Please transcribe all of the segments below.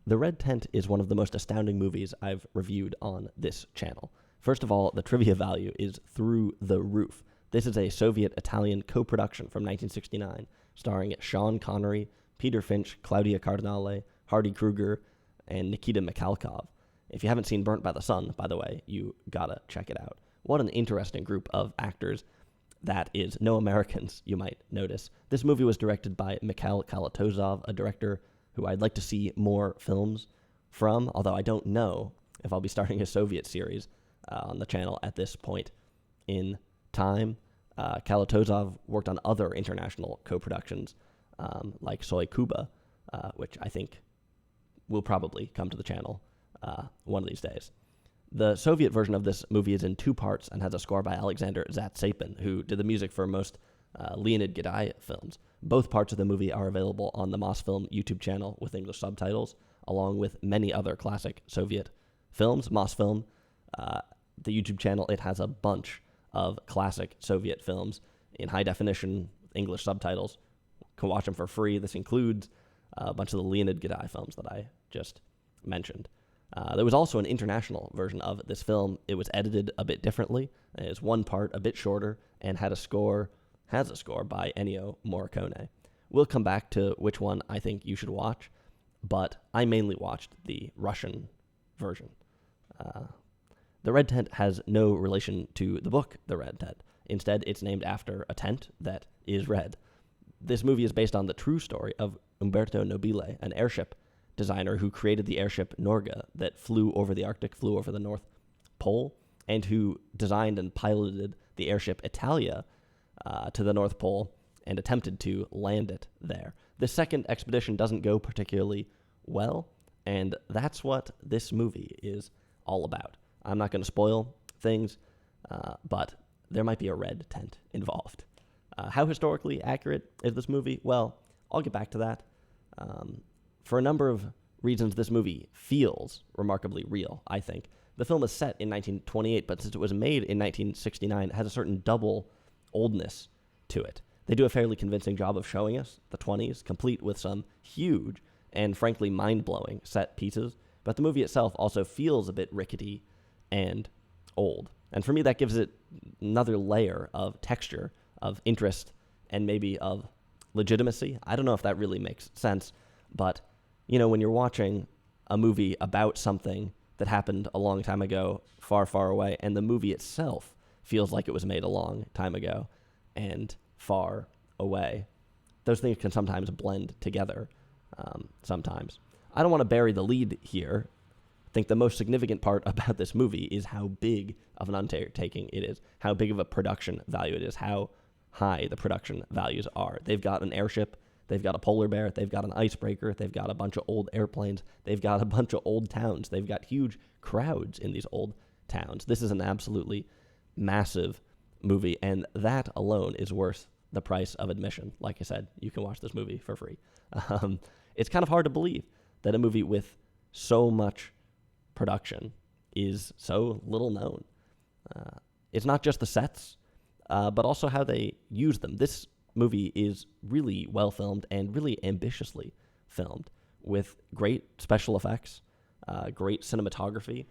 The Red Tent is one of the most astounding movies I've reviewed on this channel. First of all, the trivia value is through the roof. This is a Soviet-Italian co-production from 1969, starring Sean Connery, Peter Finch, Claudia Cardinale, Hardy Kruger, and Nikita Mikhalkov. If you haven't seen Burnt by the Sun, by the way, you gotta check it out. What an interesting group of actors that is. No Americans, you might notice. This movie was directed by Mikhail Kalatozov, a director who I'd like to see more films from, although I don't know if I'll be starting a Soviet series on the channel at this point in time. Kalatozov worked on other international co-productions like Soy Cuba, which I think will probably come to the channel one of these days. The Soviet version of this movie is in two parts and has a score by Alexander Zatsepin, who did the music for most Leonid Gaiday films. Both parts of the movie are available on the Mosfilm YouTube channel with English subtitles, along with many other classic Soviet films. Mosfilm, the YouTube channel, it has a bunch of classic Soviet films in high definition, English subtitles. You can watch them for free. This includes a bunch of the Leonid Gaiday films that I just mentioned. There was also an international version of this film. It was edited a bit differently. It's one part a bit shorter and has a score by Ennio Morricone. We'll come back to which one I think you should watch, but I mainly watched the Russian version. The Red Tent has no relation to the book The Red Tent. Instead, it's named after a tent that is red. This movie is based on the true story of Umberto Nobile, an airship designer who created the airship Norga that flew over the Arctic, flew over the North Pole, and who designed and piloted the airship Italia to the North Pole and attempted to land it there. The second expedition doesn't go particularly well, and that's what this movie is all about. I'm not going to spoil things, but there might be a red tent involved. How historically accurate is this movie? Well, I'll get back to that. For a number of reasons, this movie feels remarkably real, I think. The film is set in 1928, but since it was made in 1969, it has a certain double oldness to it. They do a fairly convincing job of showing us the 20s, complete with some huge and frankly mind-blowing set pieces, but the movie itself also feels a bit rickety and old. And for me, that gives it another layer of texture, of interest, and maybe of legitimacy. I don't know if that really makes sense, but you know, when you're watching a movie about something that happened a long time ago, far, far away, and the movie itself feels like it was made a long time ago and far away, those things can sometimes blend together sometimes. I don't want to bury the lead here. I think the most significant part about this movie is how big of an undertaking it is, how big of a production value it is, how high the production values are. They've got an airship, they've got a polar bear, they've got an icebreaker, they've got a bunch of old airplanes, they've got a bunch of old towns, they've got huge crowds in these old towns. This is an absolutely massive movie, and that alone is worth the price of admission. Like I said, you can watch this movie for free. It's kind of hard to believe that a movie with so much production is so little known. It's not just the sets, but also how they use them. This movie is really well filmed and really ambitiously filmed with great special effects, great cinematography.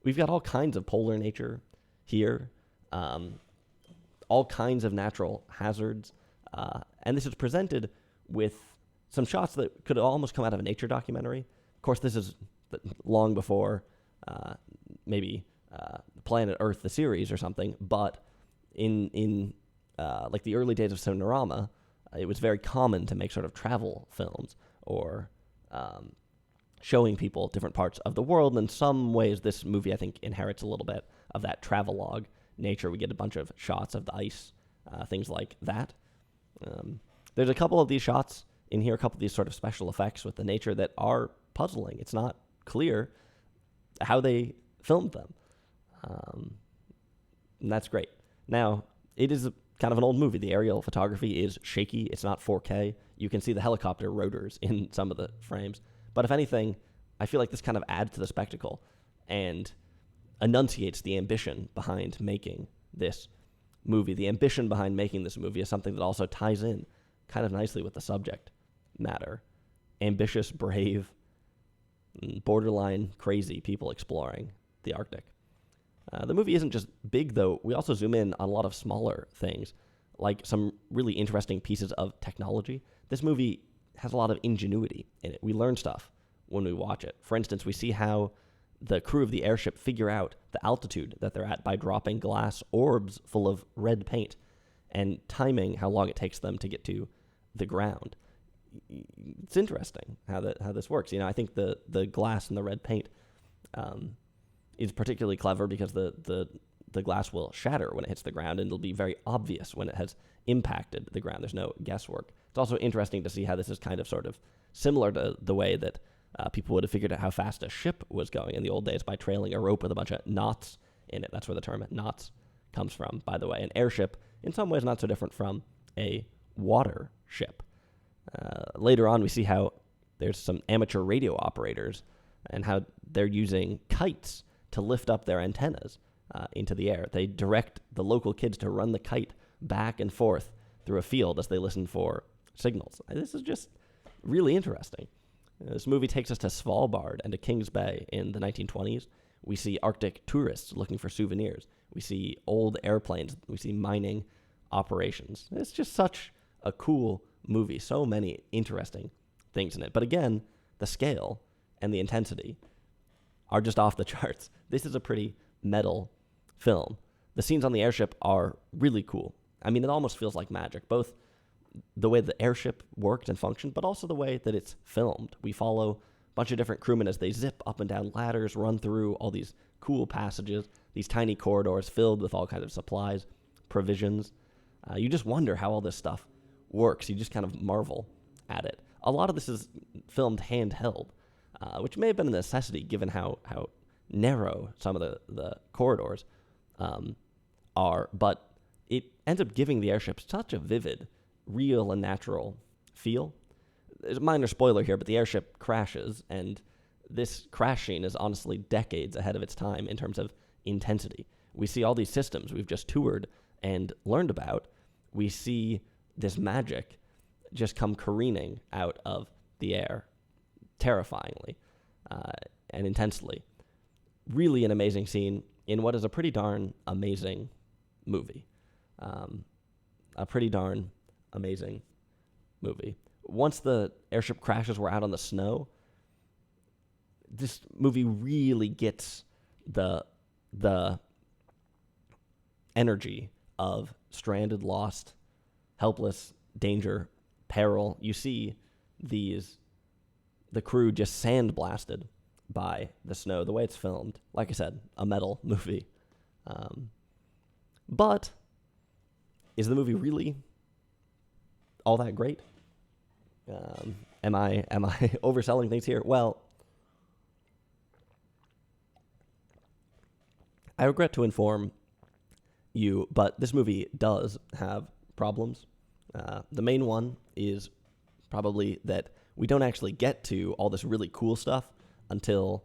We've got all kinds of polar nature here, all kinds of natural hazards, and this is presented with some shots that could almost come out of a nature documentary. Of course, this is long before maybe Planet Earth, the series or something, but in like the early days of Cinerama, it was very common to make sort of travel films or showing people different parts of the world. And in some ways, this movie, I think, inherits a little bit of that travelogue nature. We get a bunch of shots of the ice, things like that. There's a couple of these shots in here, a couple of these sort of special effects with the nature that are puzzling. It's not clear how they filmed them. And that's great. Now, it is kind of an old movie. The aerial photography is shaky. It's not 4K. You can see the helicopter rotors in some of the frames. But if anything, I feel like this kind of adds to the spectacle and enunciates the ambition behind making this movie. The ambition behind making this movie is something that also ties in kind of nicely with the subject matter. Ambitious, brave, borderline crazy people exploring the Arctic. The movie isn't just big, though. We also zoom in on a lot of smaller things, like some really interesting pieces of technology. This movie has a lot of ingenuity in it. We learn stuff when we watch it. For instance, we see how the crew of the airship figure out the altitude that they're at by dropping glass orbs full of red paint and timing how long it takes them to get to the ground. It's interesting how this works. I think the glass and the red paint is particularly clever because the glass will shatter when it hits the ground, and it'll be very obvious when it has impacted the ground. There's no guesswork. It's also interesting to see how this is kind of sort of similar to the way that people would have figured out how fast a ship was going in the old days by trailing a rope with a bunch of knots in it. That's where the term knots comes from, by the way. An airship, in some ways, not so different from a water ship. Later on, we see how there's some amateur radio operators and how they're using kites to lift up their antennas into the air. They direct the local kids to run the kite back and forth through a field as they listen for signals. This is just really interesting. This movie takes us to Svalbard and to Kings Bay in the 1920s. We see Arctic tourists looking for souvenirs. We see old airplanes. We see mining operations. It's just such a cool movie. So many interesting things in it. But again, the scale and the intensity are just off the charts. This is a pretty metal film. The scenes on the airship are really cool. I mean, it almost feels like magic, both the way the airship worked and functioned, but also the way that it's filmed. We follow a bunch of different crewmen as they zip up and down ladders, run through all these cool passages, these tiny corridors filled with all kinds of supplies, provisions. You just wonder how all this stuff works. You just kind of marvel at it. A lot of this is filmed handheld, which may have been a necessity given how narrow some of the corridors are, but it ends up giving the airship such a vivid, real and natural feel. There's a minor spoiler here, but the airship crashes, and this crash scene is honestly decades ahead of its time in terms of intensity. We see all these systems we've just toured and learned about. We see this magic just come careening out of the air, terrifyingly and intensely. Really an amazing scene in what is a pretty darn amazing movie. A pretty darn amazing movie. Once the airship crashes, we're out on the snow. This movie really gets the energy of stranded, lost, helpless, danger, peril. You see the crew just sandblasted by the snow, the way it's filmed. Like I said, a metal movie. But is the movie really all that great? Am I overselling things here? Well, I regret to inform you, but this movie does have problems. The main one is probably that we don't actually get to all this really cool stuff until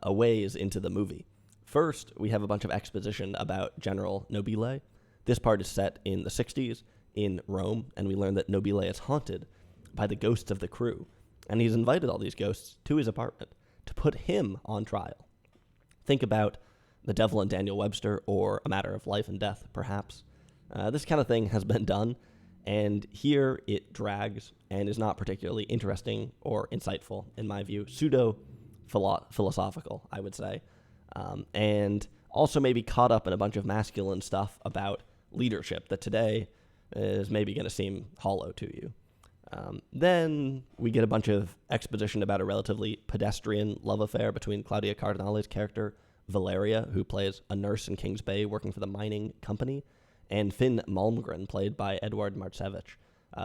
a ways into the movie. First, we have a bunch of exposition about General Nobile. This part is set in the 60s in Rome, and we learn that Nobile is haunted by the ghosts of the crew, and he's invited all these ghosts to his apartment to put him on trial. Think about The Devil and Daniel Webster, or A Matter of Life and Death, perhaps. This kind of thing has been done, and here it drags and is not particularly interesting or insightful, in my view. Pseudo-philosophical, I would say. And also maybe caught up in a bunch of masculine stuff about leadership that today is maybe going to seem hollow to you. Then we get a bunch of exposition about a relatively pedestrian love affair between Claudia Cardinale's character, Valeria, who plays a nurse in Kings Bay working for the mining company, and Finn Malmgren, played by Edward Marcevich,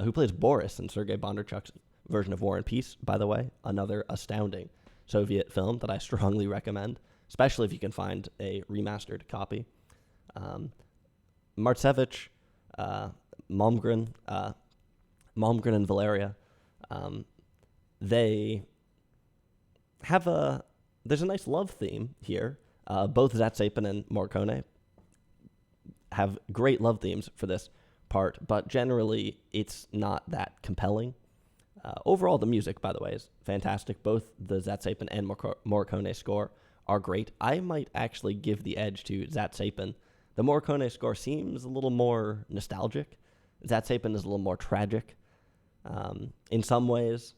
who plays Boris in Sergei Bondarchuk's version of War and Peace, by the way. Another astounding Soviet film that I strongly recommend, especially if you can find a remastered copy. Marcevich, Malmgren and Valeria, they have there's a nice love theme here. Both Zatsepin and Morricone have great love themes for this part, but generally it's not that compelling. Overall, the music, by the way, is fantastic. Both the Zatsapin and Morricone score are great. I might actually give the edge to Zatsapin. The Morricone score seems a little more nostalgic. Zatsapin is a little more tragic. In some ways,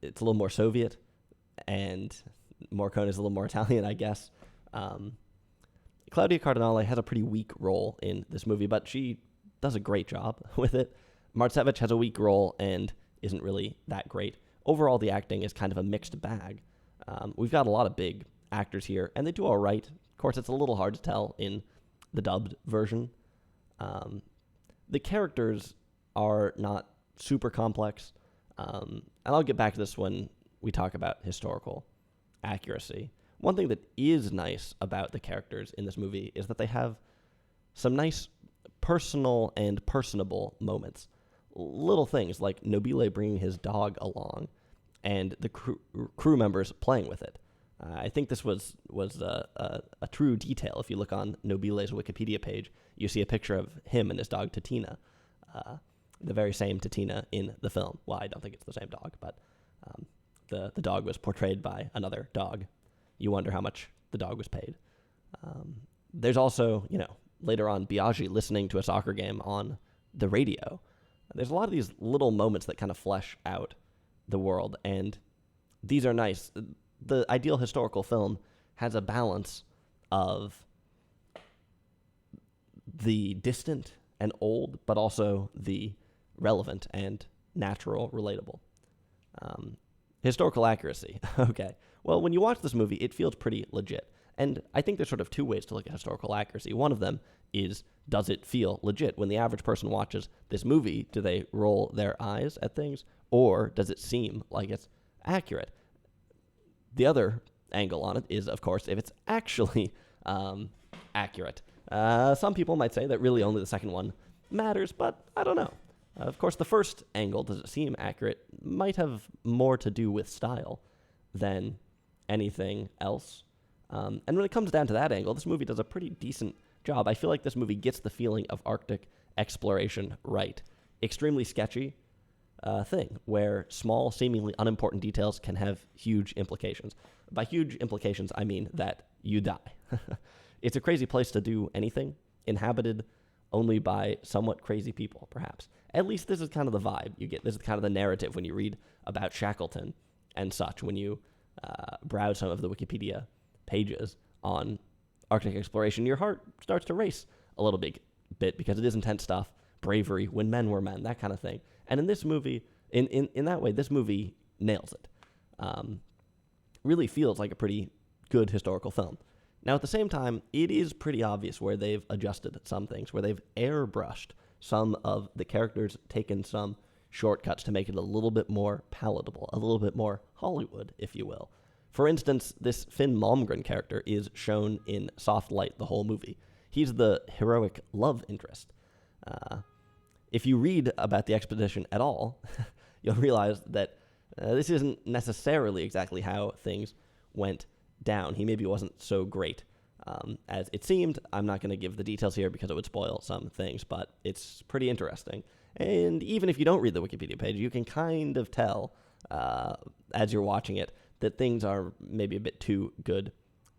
it's a little more Soviet, and Morricone is a little more Italian, I guess. Claudia Cardinale has a pretty weak role in this movie, but she does a great job with it. Marcevich has a weak role and isn't really that great. Overall, the acting is kind of a mixed bag. We've got a lot of big actors here, and they do all right. Of course, it's a little hard to tell in the dubbed version. The characters are not super complex, and I'll get back to this when we talk about historical accuracy. One thing that is nice about the characters in this movie is that they have some nice personal and personable moments. Little things like Nobile bringing his dog along and the crew members playing with it. I think this was a true detail. If you look on Nobile's Wikipedia page, you see a picture of him and his dog Tatina, the very same Tatina in the film. Well, I don't think it's the same dog, but the dog was portrayed by another dog. You wonder how much the dog was paid. There's also, later on, Biaggi listening to a soccer game on the radio. There's a lot of these little moments that kind of flesh out the world, and these are nice. The ideal historical film has a balance of the distant and old, but also the relevant and natural, relatable. Historical accuracy. Okay. Well, when you watch this movie, it feels pretty legit. And I think there's sort of two ways to look at historical accuracy. One of them is, does it feel legit? When the average person watches this movie, do they roll their eyes at things? Or does it seem like it's accurate? The other angle on it is, of course, if it's actually accurate. Some people might say that really only the second one matters, but I don't know. Of course, the first angle, does it seem accurate, might have more to do with style than anything else. And when it comes down to that angle, this movie does a pretty decent job. I feel like this movie gets the feeling of Arctic exploration right. Extremely sketchy thing where small, seemingly unimportant details can have huge implications. By huge implications, I mean that you die. It's a crazy place to do anything, inhabited only by somewhat crazy people, perhaps. At least this is kind of the vibe you get. This is kind of the narrative when you read about Shackleton and such, when you browse some of the Wikipedia pages on Arctic exploration. Your heart starts to race a little bit because it is intense stuff, bravery, when men were men, that kind of thing. And in this movie, in that way, this movie nails it. Really feels like a pretty good historical film. Now, at the same time, it is pretty obvious where they've adjusted some things, where they've airbrushed some of the characters, taken some shortcuts to make it a little bit more palatable, a little bit more Hollywood, if you will. For instance, this Finn Malmgren character is shown in soft light the whole movie. He's the heroic love interest. If you read about the expedition at all, you'll realize that this isn't necessarily exactly how things went down. He maybe wasn't so great as it seemed. I'm not going to give the details here because it would spoil some things, but it's pretty interesting. And even if you don't read the Wikipedia page, you can kind of tell as you're watching it that things are maybe a bit too good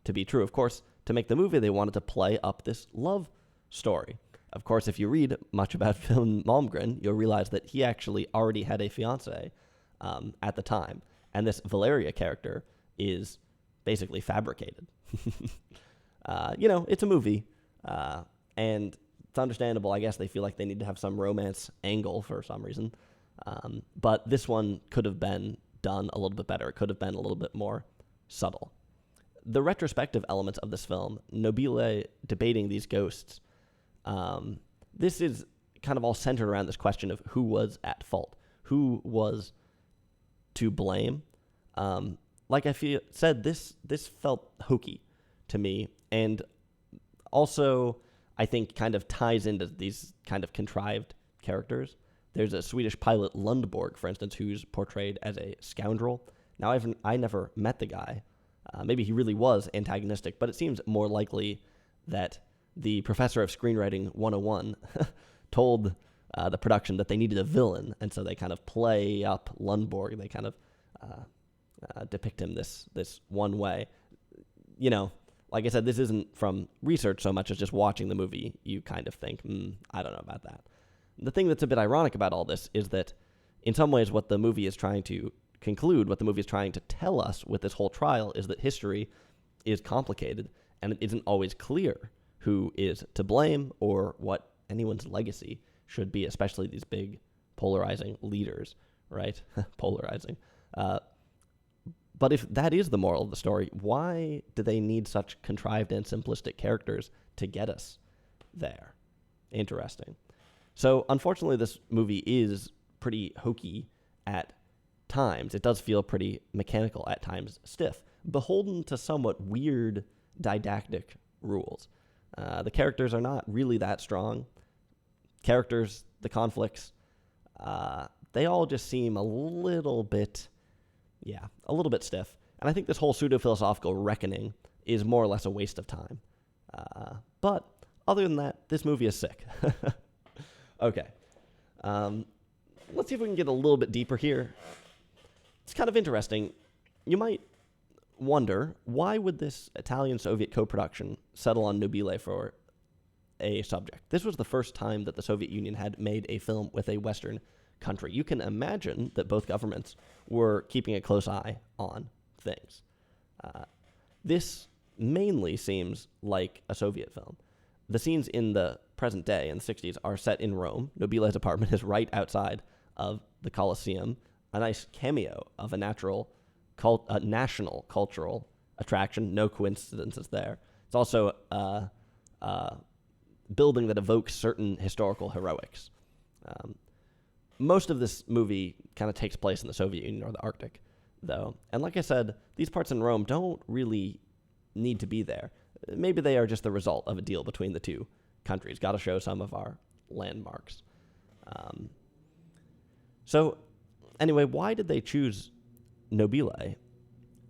to be true. Of course, to make the movie, they wanted to play up this love story. Of course, if you read much about Finn Malmgren, you'll realize that he actually already had a fiancée at the time. And this Valeria character is basically fabricated. It's a movie, and it's understandable. I guess they feel like they need to have some romance angle for some reason. But this one could have been done a little bit better. It could have been a little bit more subtle. The retrospective elements of this film, Nobile debating these ghosts, this is kind of all centered around this question of who was at fault, who was to blame. Like I said, this felt hokey to me, and also I think kind of ties into these kind of contrived characters. There's a Swedish pilot, Lundborg, for instance, who's portrayed as a scoundrel. Now, I never met the guy. Maybe he really was antagonistic, but it seems more likely that the professor of screenwriting 101 told the production that they needed a villain, and so they kind of play up Lundborg. They kind of depict him this one way. You know, like I said, this isn't from research so much as just watching the movie. You kind of think, I don't know about that. The thing that's a bit ironic about all this is that in some ways what the movie is trying to conclude, what the movie is trying to tell us with this whole trial is that history is complicated and it isn't always clear who is to blame or what anyone's legacy should be, especially these big polarizing leaders, right? Polarizing. But if that is the moral of the story, why do they need such contrived and simplistic characters to get us there? Interesting. So, unfortunately, this movie is pretty hokey at times. It does feel pretty mechanical at times, stiff, beholden to somewhat weird didactic rules. The characters are not really that strong. Characters, the conflicts, they all just seem a little bit stiff. And I think this whole pseudo-philosophical reckoning is more or less a waste of time. But other than that, this movie is sick. Okay. Let's see if we can get a little bit deeper here. It's kind of interesting. You might wonder, why would this Italian-Soviet co-production settle on Nobile for a subject? This was the first time that the Soviet Union had made a film with a Western country. You can imagine that both governments were keeping a close eye on things. This mainly seems like a Soviet film. The scenes in the present day, in the 60s, are set in Rome. Nobile's apartment is right outside of the Colosseum, a nice cameo of a national cultural attraction. No coincidences there. It's also a building that evokes certain historical heroics. Most of this movie kind of takes place in the Soviet Union or the Arctic, though. And like I said, these parts in Rome don't really need to be there. Maybe they are just the result of a deal between the two countries. Got to show some of our landmarks. So anyway, why did they choose Nobile?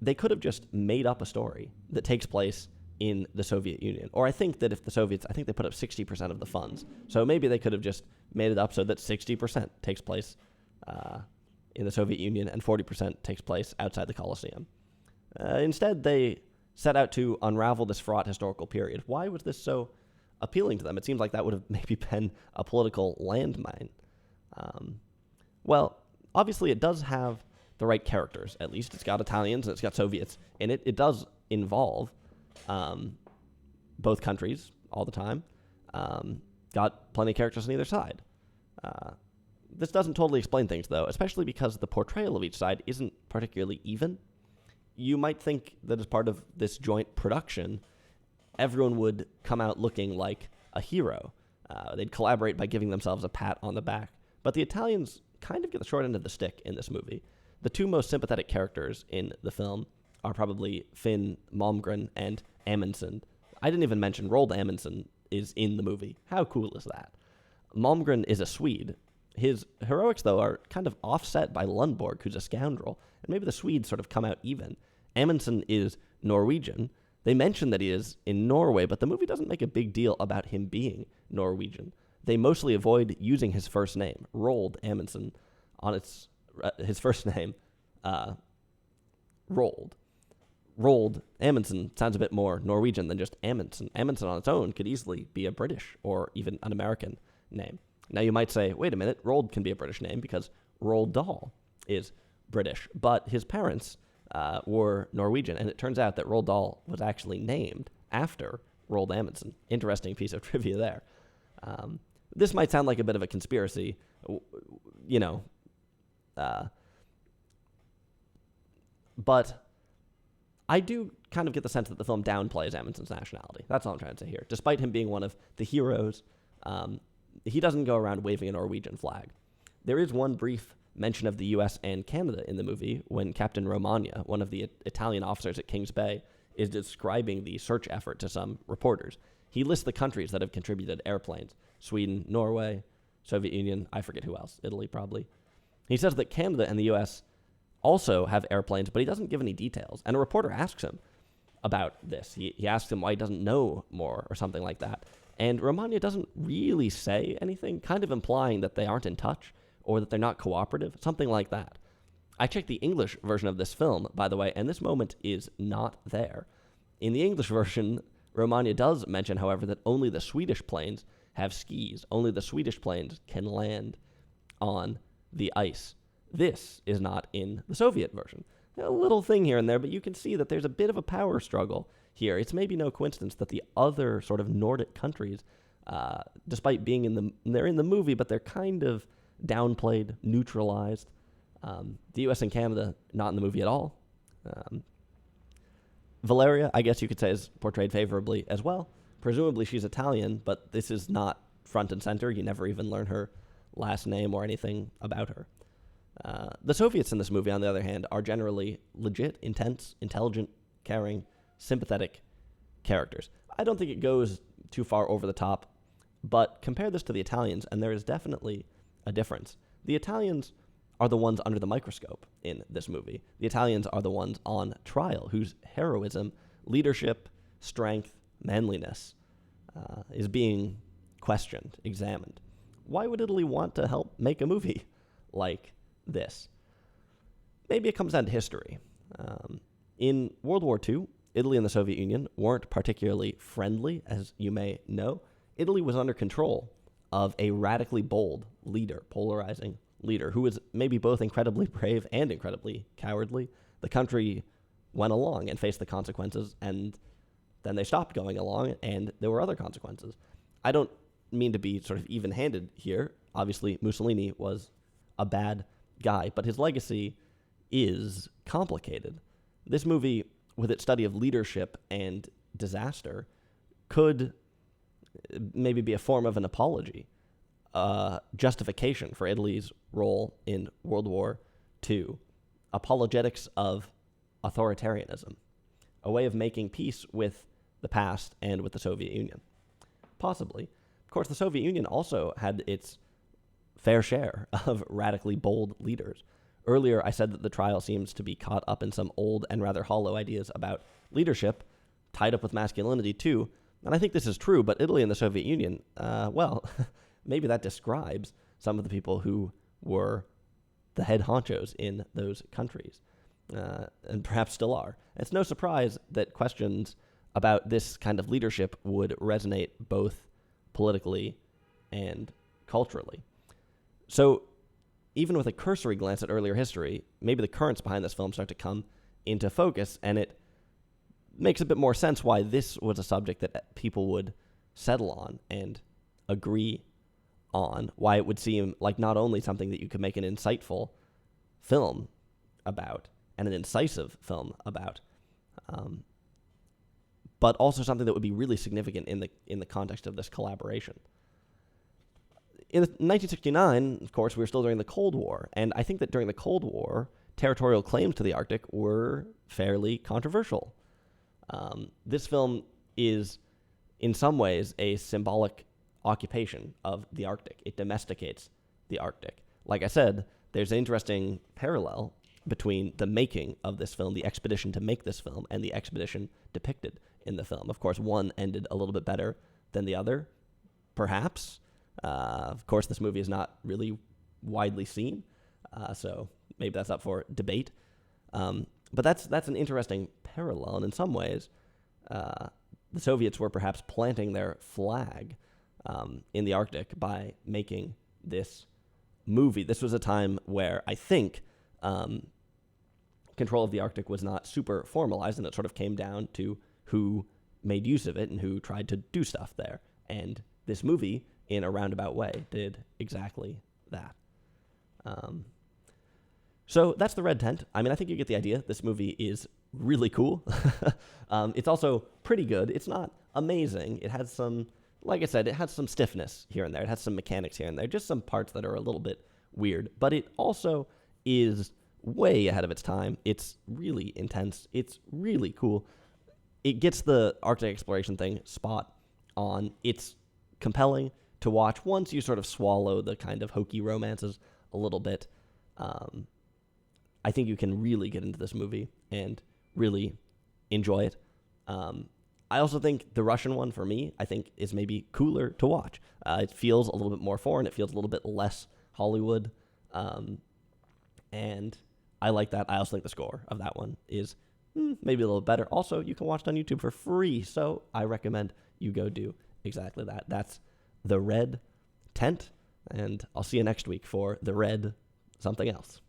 They could have just made up a story that takes place in the Soviet Union. Or I think that if the Soviets, I think they put up 60% of the funds. So maybe they could have just made it up so that 60% takes place in the Soviet Union and 40% takes place outside the Colosseum. Instead, they set out to unravel this fraught historical period. Why was this so appealing to them? It seems like that would have maybe been a political landmine. Well, obviously it does have the right characters, at least. It's got Italians and it's got Soviets in it. It does involve both countries all the time. Got plenty of characters on either side. This doesn't totally explain things, though, especially because the portrayal of each side isn't particularly even. You might think that as part of this joint production, everyone would come out looking like a hero. They'd collaborate by giving themselves a pat on the back. But the Italians kind of get the short end of the stick in this movie. The two most sympathetic characters in the film are probably Finn Malmgren and Amundsen. I didn't even mention Roald Amundsen is in the movie. How cool is that? Malmgren is a Swede. His heroics, though, are kind of offset by Lundborg, who's a scoundrel, and maybe the Swedes sort of come out even. Amundsen is Norwegian. They mention that he is in Norway, but the movie doesn't make a big deal about him being Norwegian. They mostly avoid using his first name, Roald Amundsen, on his first name, Roald. Roald Amundsen sounds a bit more Norwegian than just Amundsen. Amundsen on its own could easily be a British or even an American name. Now you might say, wait a minute, Roald can be a British name because Roald Dahl is British, but his parents were Norwegian, and it turns out that Roald Dahl was actually named after Roald Amundsen. Interesting piece of trivia there. This might sound like a bit of a conspiracy, but I do kind of get the sense that the film downplays Amundsen's nationality. That's all I'm trying to say here. Despite him being one of the heroes, he doesn't go around waving a Norwegian flag. There is one brief mention of the U.S. and Canada in the movie when Captain Romagna, one of the Italian officers at Kings Bay, is describing the search effort to some reporters. He lists the countries that have contributed airplanes: Sweden, Norway, Soviet Union, I forget who else, Italy probably. He says that Canada and the U.S. also have airplanes, but he doesn't give any details. And a reporter asks him about this. He asks him why he doesn't know more or something like that. And Romania doesn't really say anything, kind of implying that they aren't in touch or that they're not cooperative, something like that. I checked the English version of this film, by the way, and this moment is not there. In the English version, Romania does mention, however, that only the Swedish planes have skis. Only the Swedish planes can land on the ice. This is not in the Soviet version. A little thing here and there, but you can see that there's a bit of a power struggle here. It's maybe no coincidence that the other sort of Nordic countries, despite being they're in the movie, but they're kind of downplayed, neutralized. The U.S. and Canada, not in the movie at all. Valeria, I guess you could say, is portrayed favorably as well. Presumably she's Italian, but this is not front and center. You never even learn her last name or anything about her. The Soviets in this movie, on the other hand, are generally legit, intense, intelligent, caring, sympathetic characters. I don't think it goes too far over the top, but compare this to the Italians, and there is definitely a difference. The Italians are the ones under the microscope in this movie. The Italians are the ones on trial, whose heroism, leadership, strength, manliness is being questioned, examined. Why would Italy want to help make a movie like this? Maybe it comes down to history. In World War II, Italy and the Soviet Union weren't particularly friendly, as you may know. Italy was under control of a radically bold leader, polarizing leader, who was maybe both incredibly brave and incredibly cowardly. The country went along and faced the consequences, and then they stopped going along, and there were other consequences. I don't mean to be sort of even-handed here. Obviously, Mussolini was a bad guy, but his legacy is complicated. This movie, with its study of leadership and disaster, could maybe be a form of an apology, justification for Italy's role in World War II, apologetics of authoritarianism, a way of making peace with the past and with the Soviet Union. Possibly. Of course, the Soviet Union also had its fair share of radically bold leaders. Earlier, I said that the trial seems to be caught up in some old and rather hollow ideas about leadership, tied up with masculinity too. And I think this is true, but Italy and the Soviet Union, well, maybe that describes some of the people who were the head honchos in those countries, and perhaps still are. It's no surprise that questions about this kind of leadership would resonate both politically and culturally. So even with a cursory glance at earlier history, maybe the currents behind this film start to come into focus, and it makes a bit more sense why this was a subject that people would settle on and agree on, why it would seem like not only something that you could make an insightful film about and an incisive film about, but also something that would be really significant in the context of this collaboration. In 1969, of course, we were still during the Cold War, and I think that during the Cold War, territorial claims to the Arctic were fairly controversial. This film is, in some ways, a symbolic occupation of the Arctic. It domesticates the Arctic. Like I said, there's an interesting parallel between the making of this film, the expedition to make this film, and the expedition depicted in the film. Of course, one ended a little bit better than the other, perhaps. Of course, this movie is not really widely seen, so maybe that's up for debate. But that's an interesting parallel, and in some ways, the Soviets were perhaps planting their flag in the Arctic by making this movie. This was a time where I think control of the Arctic was not super formalized, and it sort of came down to who made use of it and who tried to do stuff there. And this movie, in a roundabout way, did exactly that. So that's the red tent. I mean, I think you get the idea. This movie is really cool. It's also pretty good. It's not amazing. It has some, like I said, it has some stiffness here and there. It has some mechanics here and there, just some parts that are a little bit weird. But it also is way ahead of its time. It's really intense. It's really cool. It gets the Arctic exploration thing spot on. It's compelling to watch once you sort of swallow the kind of hokey romances a little bit. I think you can really get into this movie and really enjoy it. I also think the Russian one, for me, I think is maybe cooler to watch. It feels a little bit more foreign. It feels a little bit less Hollywood. And I like that. I also think the score of that one is maybe a little better. Also, you can watch it on YouTube for free, so I recommend you go do exactly that. That's The Red Tent, and I'll see you next week for The Red something else.